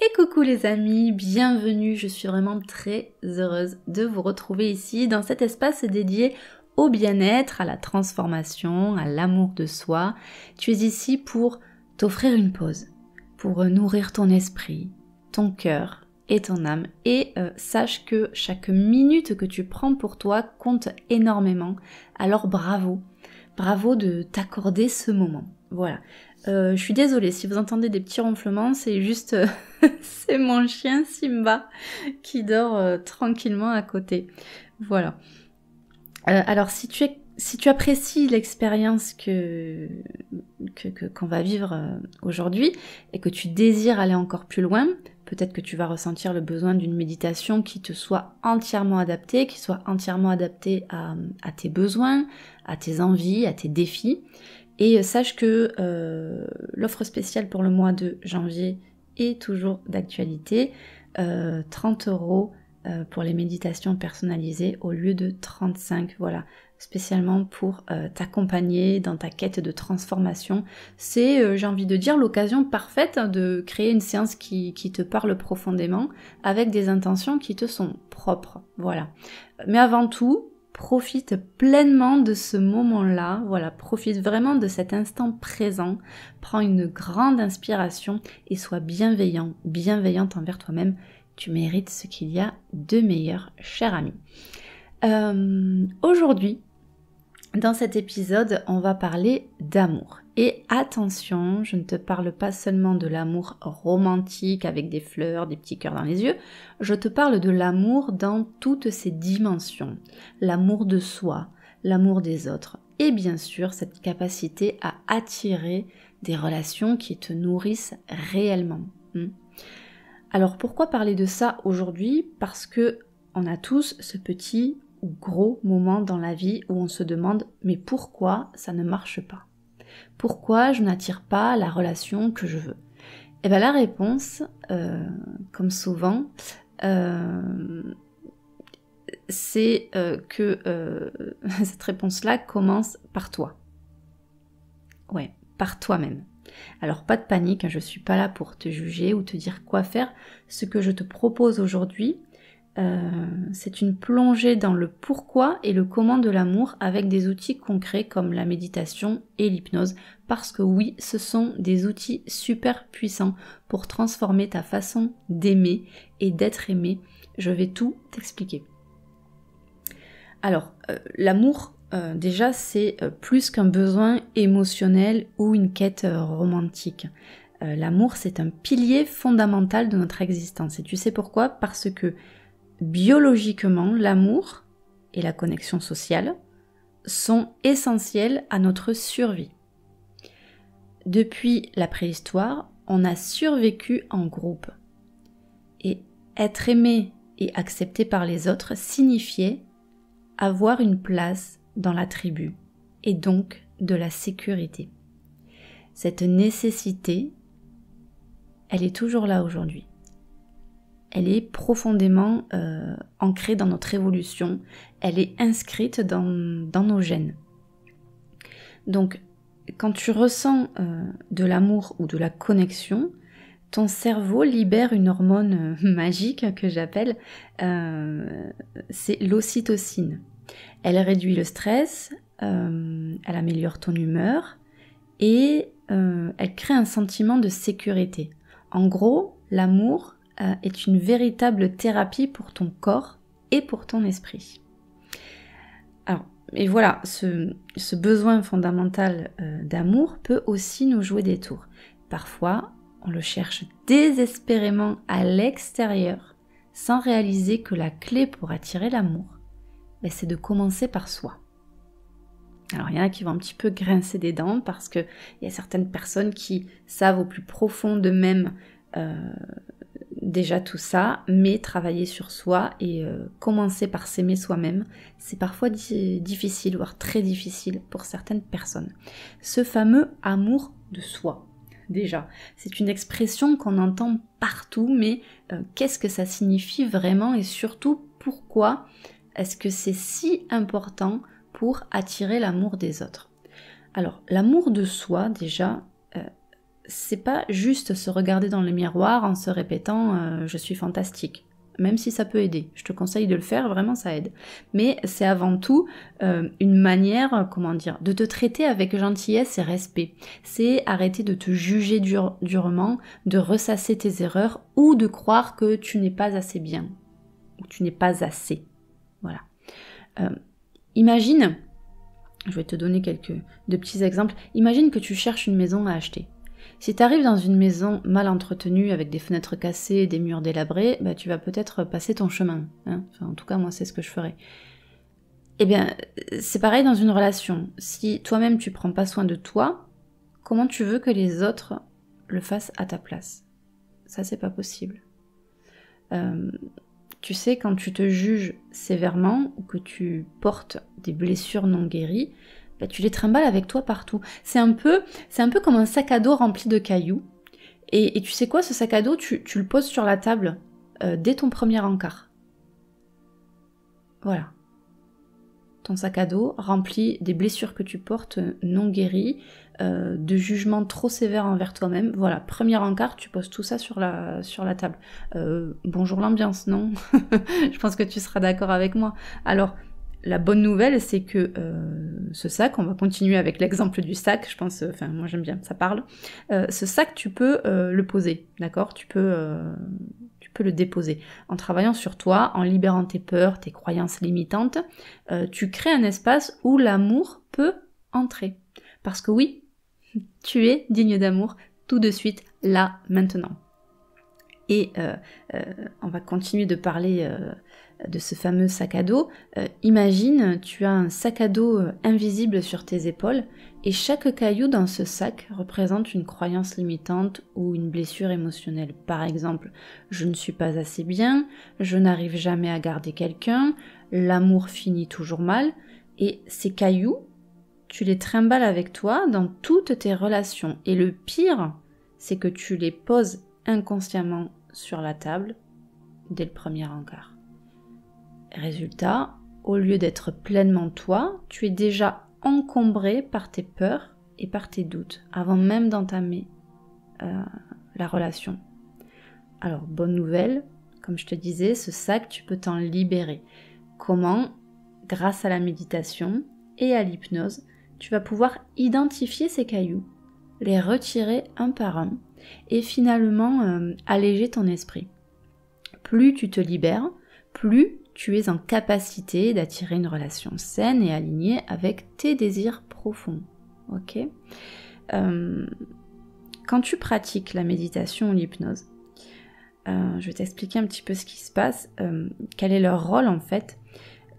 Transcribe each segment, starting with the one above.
Et coucou les amis, bienvenue, je suis vraiment très heureuse de vous retrouver ici dans cet espace dédié au bien-être, à la transformation, à l'amour de soi. Tu es ici pour t'offrir une pause, pour nourrir ton esprit, ton cœur et ton âme. Et sache que chaque minute que tu prends pour toi compte énormément, alors bravo, bravo de t'accorder ce moment. Voilà. Je suis désolée si vous entendez des petits ronflements, c'est juste c'est mon chien Simba qui dort tranquillement à côté. Voilà. Alors si tu apprécies l'expérience qu'on va vivre aujourd'hui et que tu désires aller encore plus loin, peut-être que tu vas ressentir le besoin d'une méditation qui te soit entièrement adaptée, qui soit entièrement adaptée à tes besoins, à tes envies, à tes défis. Et sache que l'offre spéciale pour le mois de janvier est toujours d'actualité. 30 € pour les méditations personnalisées au lieu de 35, voilà, spécialement pour t'accompagner dans ta quête de transformation. C'est, j'ai envie de dire, l'occasion parfaite de créer une séance qui te parle profondément avec des intentions qui te sont propres, voilà. Mais avant tout, profite pleinement de ce moment-là, voilà, profite vraiment de cet instant présent, prends une grande inspiration et sois bienveillant, bienveillante envers toi-même. Tu mérites ce qu'il y a de meilleur, cher ami. Aujourd'hui, dans cet épisode, on va parler d'amour. Et attention, je ne te parle pas seulement de l'amour romantique avec des fleurs, des petits cœurs dans les yeux, je te parle de l'amour dans toutes ses dimensions. L'amour de soi, l'amour des autres et bien sûr cette capacité à attirer des relations qui te nourrissent réellement. Alors pourquoi parler de ça aujourd'hui? Parce que on a tous ce petit ou gros moment dans la vie où on se demande mais pourquoi ça ne marche pas? Pourquoi je n'attire pas la relation que je veux? Et bien la réponse, comme souvent, c'est que cette réponse-là commence par toi. Ouais, par toi-même. Alors pas de panique, je suis pas là pour te juger ou te dire quoi faire. Ce que je te propose aujourd'hui, c'est une plongée dans le pourquoi et le comment de l'amour avec des outils concrets comme la méditation et l'hypnose, parce que oui, ce sont des outils super puissants pour transformer ta façon d'aimer et d'être aimé. Je vais tout t'expliquer. Alors, l'amour, déjà, c'est plus qu'un besoin émotionnel ou une quête romantique. L'amour, c'est un pilier fondamental de notre existence. Et tu sais pourquoi? Parce que biologiquement, l'amour et la connexion sociale sont essentiels à notre survie. Depuis la préhistoire, on a survécu en groupe. Et être aimé et accepté par les autres signifiait avoir une place dans la tribu et donc de la sécurité. Cette nécessité, elle est toujours là aujourd'hui. Elle est profondément ancrée dans notre évolution, elle est inscrite dans nos gènes. Donc, quand tu ressens de l'amour ou de la connexion, ton cerveau libère une hormone magique que j'appelle, c'est l'ocytocine. Elle réduit le stress, elle améliore ton humeur et elle crée un sentiment de sécurité. En gros, l'amour est une véritable thérapie pour ton corps et pour ton esprit. Alors, et voilà, ce besoin fondamental d'amour peut aussi nous jouer des tours. Parfois, on le cherche désespérément à l'extérieur, sans réaliser que la clé pour attirer l'amour, c'est de commencer par soi. Alors il y en a qui vont un petit peu grincer des dents parce qu'il y a certaines personnes qui savent au plus profond d'eux-mêmes déjà tout ça, mais travailler sur soi et commencer par s'aimer soi-même, c'est parfois difficile, voire très difficile pour certaines personnes. Ce fameux amour de soi, déjà, c'est une expression qu'on entend partout, mais qu'est-ce que ça signifie vraiment et surtout pourquoi est-ce que c'est si important pour attirer l'amour des autres? Alors, l'amour de soi, déjà, c'est pas juste se regarder dans le miroir en se répétant je suis fantastique. Même si ça peut aider. Je te conseille de le faire, vraiment ça aide. Mais c'est avant tout une manière, comment dire, de te traiter avec gentillesse et respect. C'est arrêter de te juger durement, de ressasser tes erreurs ou de croire que tu n'es pas assez bien. Ou tu n'es pas assez. Voilà. Imagine, je vais te donner de petits exemples. Imagine que tu cherches une maison à acheter. Si tu arrives dans une maison mal entretenue avec des fenêtres cassées, des murs délabrés, bah, tu vas peut-être passer ton chemin. Hein, enfin, en tout cas, moi, c'est ce que je ferais. Eh bien, c'est pareil dans une relation. Si toi-même, tu prends pas soin de toi, comment tu veux que les autres le fassent à ta place? Ça, c'est pas possible. Tu sais, quand tu te juges sévèrement ou que tu portes des blessures non guéries, bah, tu les trimbales avec toi partout. C'est un peu comme un sac à dos rempli de cailloux. Et tu sais quoi, ce sac à dos, tu le poses sur la table dès ton premier encart. Voilà. Ton sac à dos rempli des blessures que tu portes non guéries, de jugements trop sévères envers toi-même. Voilà, premier encart, tu poses tout ça sur la table. Bonjour l'ambiance, non? Je pense que tu seras d'accord avec moi. Alors, la bonne nouvelle, c'est que ce sac, on va continuer avec l'exemple du sac, je pense, enfin moi j'aime bien, ça parle. Ce sac, tu peux le poser, d'accord? Tu peux le déposer. En travaillant sur toi, en libérant tes peurs, tes croyances limitantes, tu crées un espace où l'amour peut entrer. Parce que oui, tu es digne d'amour tout de suite, là, maintenant. Et on va continuer de parler de ce fameux sac à dos. Imagine, tu as un sac à dos invisible sur tes épaules et chaque caillou dans ce sac représente une croyance limitante ou une blessure émotionnelle. Par exemple, je ne suis pas assez bien, je n'arrive jamais à garder quelqu'un, l'amour finit toujours mal. Et ces cailloux, tu les trimbales avec toi dans toutes tes relations. Et le pire, c'est que tu les poses inconsciemment sur la table dès le premier encart. Résultat, au lieu d'être pleinement toi, tu es déjà encombré par tes peurs et par tes doutes avant même d'entamer la relation. Alors, bonne nouvelle, comme je te disais, ce sac, tu peux t'en libérer. Comment? Grâce à la méditation et à l'hypnose, tu vas pouvoir identifier ces cailloux, les retirer un par un et finalement alléger ton esprit. Plus tu te libères, plus tu es en capacité d'attirer une relation saine et alignée avec tes désirs profonds. Ok? Quand tu pratiques la méditation ou l'hypnose, je vais t'expliquer un petit peu ce qui se passe, quel est leur rôle en fait.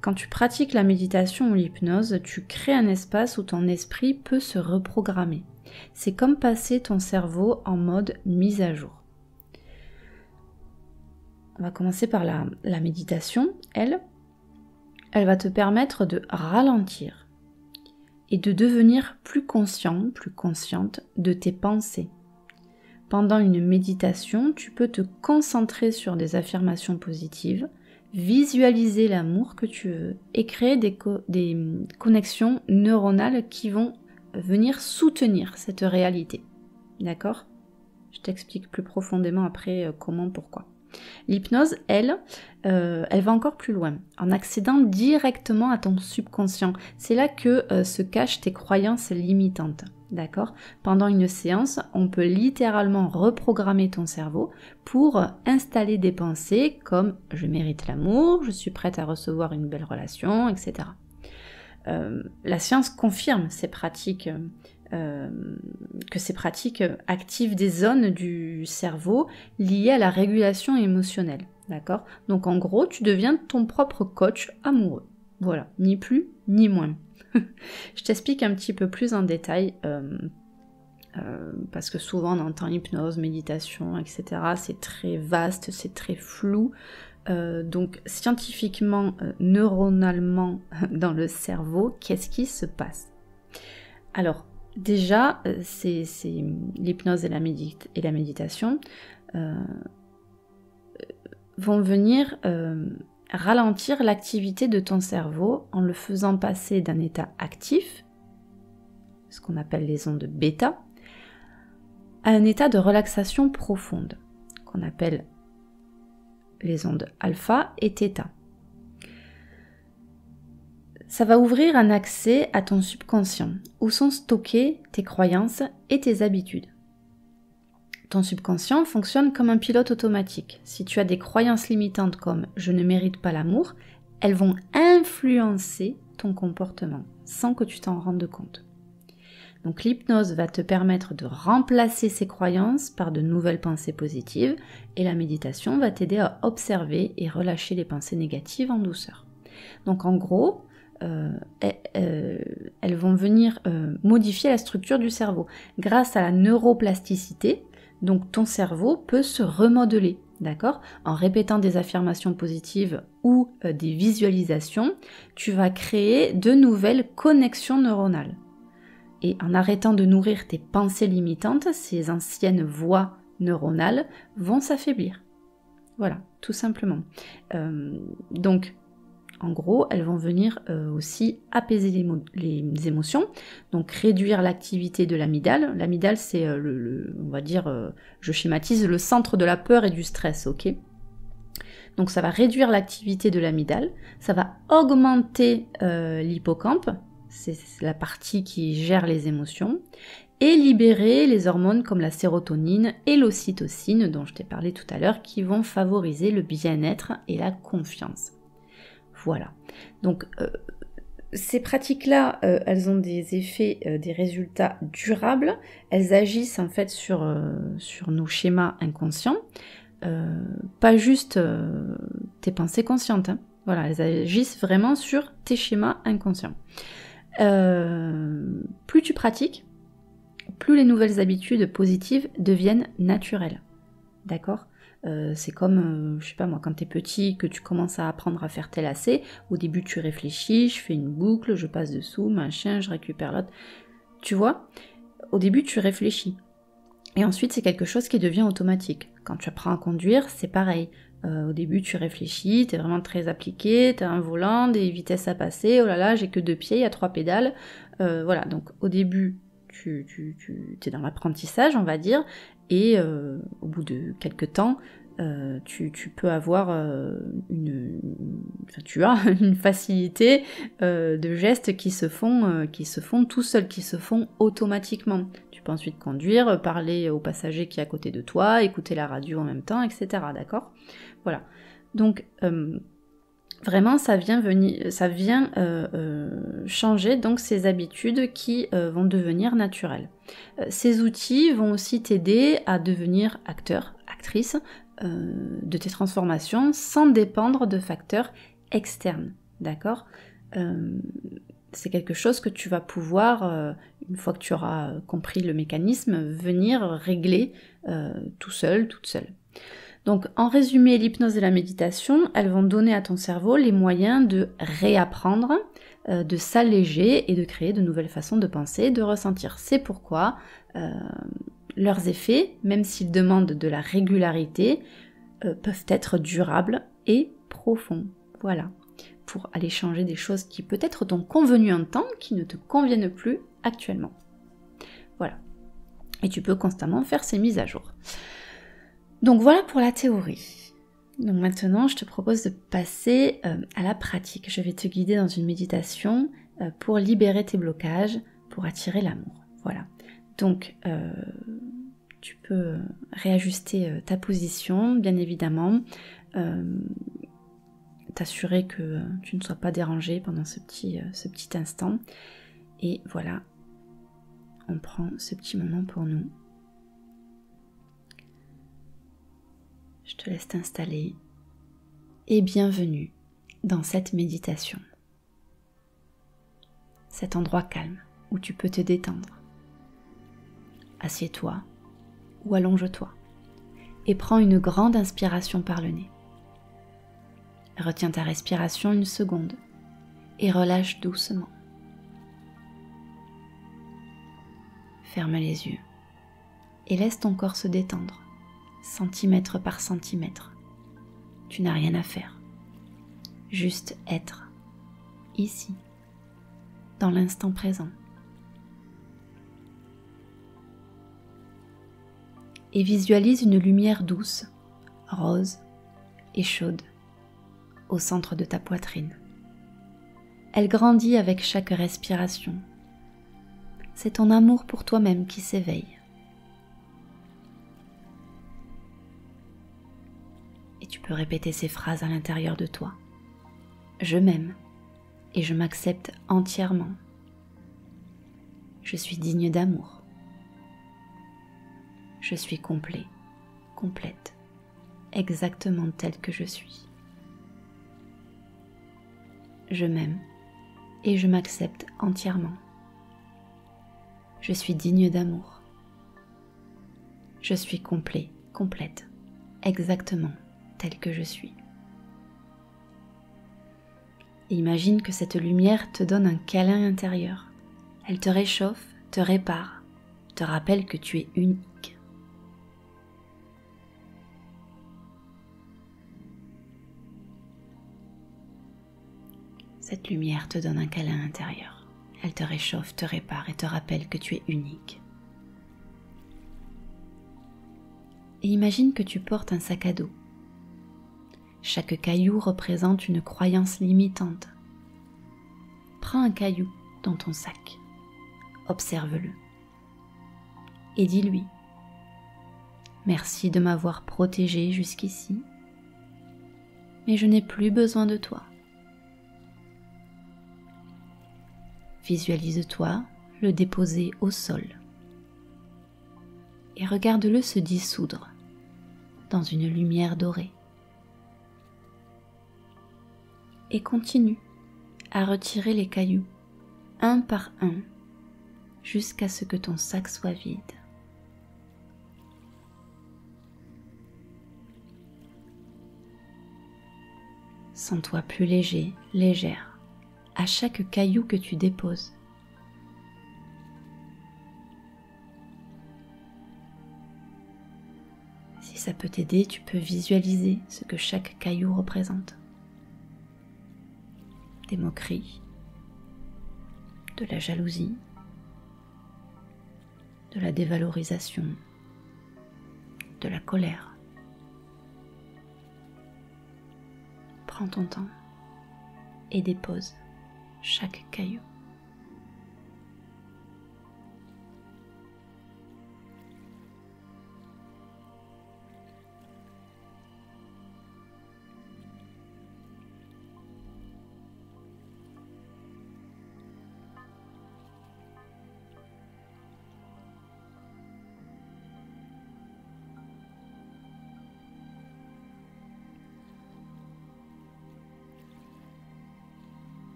Quand tu pratiques la méditation ou l'hypnose, tu crées un espace où ton esprit peut se reprogrammer. C'est comme passer ton cerveau en mode mise à jour. On va commencer par la méditation. Elle va te permettre de ralentir et de devenir plus conscient, plus consciente de tes pensées. Pendant une méditation, tu peux te concentrer sur des affirmations positives, visualiser l'amour que tu veux et créer des connexions neuronales qui vont venir soutenir cette réalité. D'accord? Je t'explique plus profondément après comment, pourquoi. L'hypnose, elle va encore plus loin, en accédant directement à ton subconscient. C'est là que se cachent tes croyances limitantes. D'accord? Pendant une séance, on peut littéralement reprogrammer ton cerveau pour installer des pensées comme « je mérite l'amour »,« je suis prête à recevoir une belle relation », etc. La science confirme ces pratiques, que ces pratiques activent des zones du cerveau liées à la régulation émotionnelle. D'accord? Donc en gros, tu deviens ton propre coach amoureux. Voilà, ni plus ni moins. Je t'explique un petit peu plus en détail, parce que souvent on entend hypnose, méditation, etc. C'est très vaste, c'est très flou. Donc scientifiquement, neuronalement, dans le cerveau, qu'est-ce qui se passe? Alors, déjà, c'est l'hypnose et la méditation vont venir ralentir l'activité de ton cerveau en le faisant passer d'un état actif, ce qu'on appelle les ondes bêta, à un état de relaxation profonde, qu'on appelle les ondes alpha et θ. Ça va ouvrir un accès à ton subconscient, où sont stockées tes croyances et tes habitudes. Ton subconscient fonctionne comme un pilote automatique. Si tu as des croyances limitantes comme « je ne mérite pas l'amour », elles vont influencer ton comportement sans que tu t'en rendes compte. Donc l'hypnose va te permettre de remplacer ces croyances par de nouvelles pensées positives et la méditation va t'aider à observer et relâcher les pensées négatives en douceur. Donc en gros, elles vont venir modifier la structure du cerveau. Grâce à la neuroplasticité, donc ton cerveau peut se remodeler, d'accord ? En répétant des affirmations positives ou des visualisations, tu vas créer de nouvelles connexions neuronales. Et en arrêtant de nourrir tes pensées limitantes, ces anciennes voies neuronales vont s'affaiblir. Voilà, tout simplement. Donc, en gros, elles vont venir aussi apaiser les émotions, donc réduire l'activité de l'amygdale. L'amygdale, c'est on va dire, je schématise, le centre de la peur et du stress, ok ? Donc ça va réduire l'activité de l'amygdale, ça va augmenter l'hippocampe, c'est la partie qui gère les émotions, et libérer les hormones comme la sérotonine et l'ocytocine, dont je t'ai parlé tout à l'heure, qui vont favoriser le bien-être et la confiance. Voilà. Donc, ces pratiques-là, elles ont des effets, des résultats durables. Elles agissent en fait sur nos schémas inconscients, pas juste tes pensées conscientes. Hein. Voilà, elles agissent vraiment sur tes schémas inconscients. Plus tu pratiques, plus les nouvelles habitudes positives deviennent naturelles. D'accord ? C'est comme, je sais pas moi, quand t'es petit, que tu commences à apprendre à faire tes lacets, au début tu réfléchis, je fais une boucle, je passe dessous, machin, je récupère l'autre. Tu vois ? Au début tu réfléchis. Et ensuite c'est quelque chose qui devient automatique. Quand tu apprends à conduire, c'est pareil. Au début tu réfléchis, t'es vraiment très appliqué, t'as un volant, des vitesses à passer, oh là là, j'ai que 2 pieds, il y a 3 pédales. Voilà, donc au début tu es dans l'apprentissage, on va dire, et au bout de quelques temps, tu peux avoir tu as une facilité de gestes qui se font tout seuls, qui se font automatiquement. Tu peux ensuite conduire, parler au passager qui est à côté de toi, écouter la radio en même temps, etc. D'accord ? Voilà. Donc vraiment, ça vient changer donc ces habitudes qui vont devenir naturelles. Ces outils vont aussi t'aider à devenir acteur, actrice de tes transformations sans dépendre de facteurs externes. D'accord ? C'est quelque chose que tu vas pouvoir, une fois que tu auras compris le mécanisme, venir régler tout seul, toute seule. Donc en résumé, l'hypnose et la méditation, elles vont donner à ton cerveau les moyens de réapprendre, de s'alléger et de créer de nouvelles façons de penser, de ressentir. C'est pourquoi leurs effets, même s'ils demandent de la régularité, peuvent être durables et profonds. Voilà, pour aller changer des choses qui peut-être t'ont convenu un temps, qui ne te conviennent plus actuellement. Voilà. Et tu peux constamment faire ces mises à jour. Donc voilà pour la théorie. Donc maintenant, je te propose de passer à la pratique. Je vais te guider dans une méditation pour libérer tes blocages, pour attirer l'amour. Voilà. Donc, tu peux réajuster ta position, bien évidemment. T'assurer que tu ne sois pas dérangé pendant ce petit instant. Et voilà, on prend ce petit moment pour nous. Je te laisse t'installer et bienvenue dans cette méditation. Cet endroit calme où tu peux te détendre. Assieds-toi ou allonge-toi et prends une grande inspiration par le nez. Retiens ta respiration 1 seconde et relâche doucement. Ferme les yeux et laisse ton corps se détendre. Centimètre par centimètre. Tu n'as rien à faire. Juste être ici, dans l'instant présent. et visualise une lumière douce, rose et chaude au centre de ta poitrine. Elle grandit avec chaque respiration. C'est ton amour pour toi-même qui s'éveille. Et tu peux répéter ces phrases à l'intérieur de toi. Je m'aime et je m'accepte entièrement. Je suis digne d'amour. Je suis complet, complète, exactement tel que je suis. Je m'aime et je m'accepte entièrement. Je suis digne d'amour. Je suis complet, complète, exactement tel que je suis. Et imagine que cette lumière te donne un câlin intérieur. Elle te réchauffe, te répare, te rappelle que tu es unique. Cette lumière te donne un câlin intérieur. Elle te réchauffe, te répare et te rappelle que tu es unique. Et imagine que tu portes un sac à dos. Chaque caillou représente une croyance limitante. Prends un caillou dans ton sac. Observe-le. Et dis-lui : merci de m'avoir protégé jusqu'ici, mais je n'ai plus besoin de toi. Visualise-toi le déposer au sol et regarde-le se dissoudre dans une lumière dorée. Et continue à retirer les cailloux un par un jusqu'à ce que ton sac soit vide. Sens-toi plus léger, légère à chaque caillou que tu déposes. Si ça peut t'aider, tu peux visualiser ce que chaque caillou représente. Des moqueries, de la jalousie, de la dévalorisation, de la colère. Prends ton temps et dépose chaque caillou.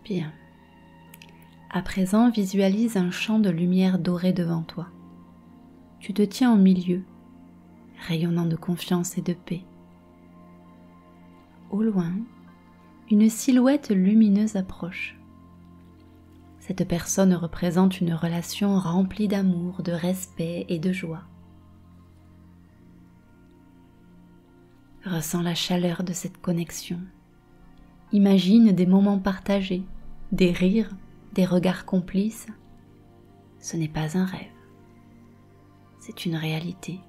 Bien. À présent, visualise un champ de lumière dorée devant toi. Tu te tiens au milieu, rayonnant de confiance et de paix. Au loin, une silhouette lumineuse approche. Cette personne représente une relation remplie d'amour, de respect et de joie. Ressens la chaleur de cette connexion. Imagine des moments partagés, des rires, des regards complices. Ce n'est pas un rêve, c'est une réalité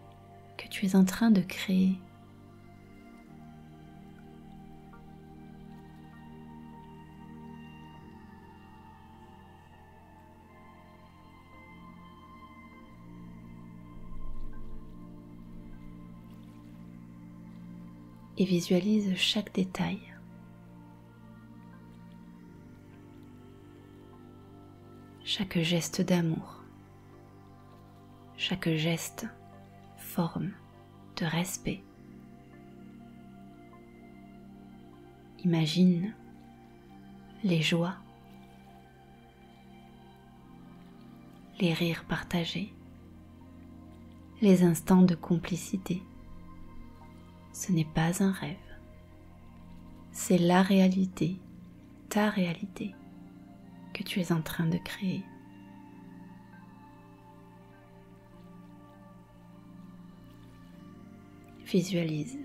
que tu es en train de créer. Et visualise chaque détail. Chaque geste d'amour, chaque geste, forme de respect. Imagine les joies, les rires partagés, les instants de complicité. Ce n'est pas un rêve, c'est la réalité, ta réalité que tu es en train de créer. Visualise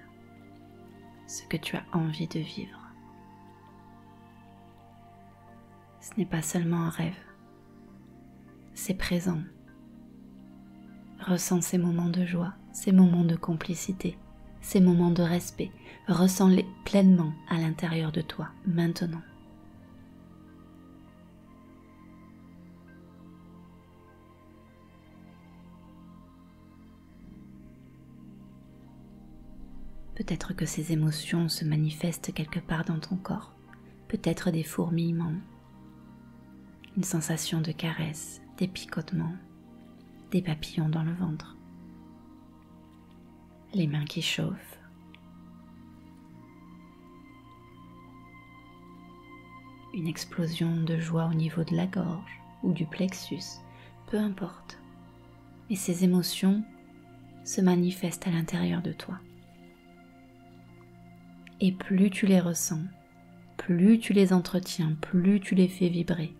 ce que tu as envie de vivre. Ce n'est pas seulement un rêve, c'est présent. Ressens ces moments de joie, ces moments de complicité, ces moments de respect. Ressens-les pleinement à l'intérieur de toi, maintenant. Peut-être que ces émotions se manifestent quelque part dans ton corps, peut-être des fourmillements, une sensation de caresse, des picotements, des papillons dans le ventre, les mains qui chauffent, une explosion de joie au niveau de la gorge ou du plexus, peu importe. Mais ces émotions se manifestent à l'intérieur de toi. Et plus tu les ressens, plus tu les entretiens, plus tu les fais vibrer,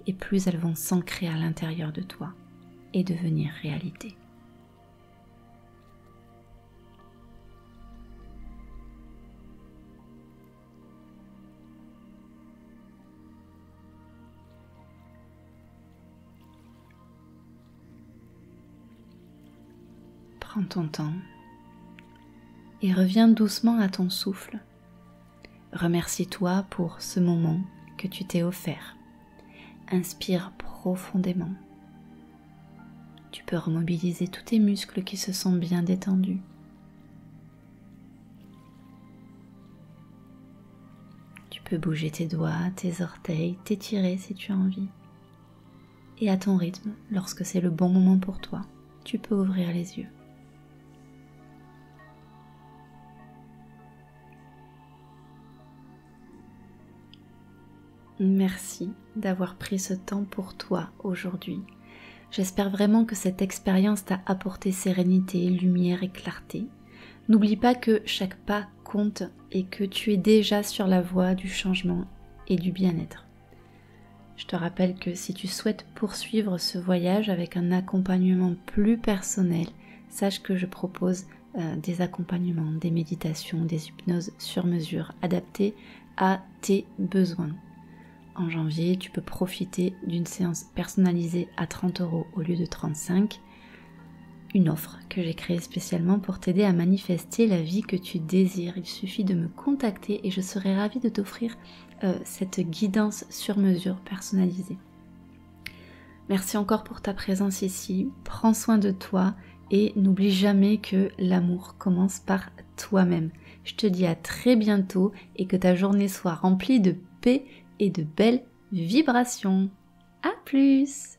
et plus elles vont s'ancrer à l'intérieur de toi et devenir réalité. Prends ton temps et reviens doucement à ton souffle. Remercie-toi pour ce moment que tu t'es offert. Inspire profondément. Tu peux remobiliser tous tes muscles qui se sont bien détendus. Tu peux bouger tes doigts, tes orteils, t'étirer si tu as envie. Et à ton rythme, lorsque c'est le bon moment pour toi, tu peux ouvrir les yeux. Merci d'avoir pris ce temps pour toi aujourd'hui. J'espère vraiment que cette expérience t'a apporté sérénité, lumière et clarté. N'oublie pas que chaque pas compte et que tu es déjà sur la voie du changement et du bien-être. Je te rappelle que si tu souhaites poursuivre ce voyage avec un accompagnement plus personnel, sache que je propose des accompagnements, des méditations, des hypnoses sur mesure adaptées à tes besoins. En janvier, tu peux profiter d'une séance personnalisée à 30 € au lieu de 35 €, une offre que j'ai créée spécialement pour t'aider à manifester la vie que tu désires. Il suffit de me contacter et je serai ravie de t'offrir cette guidance sur mesure personnalisée. Merci encore pour ta présence ici, prends soin de toi et n'oublie jamais que l'amour commence par toi-même. Je te dis à très bientôt et que ta journée soit remplie de paix et de belles vibrations. À plus!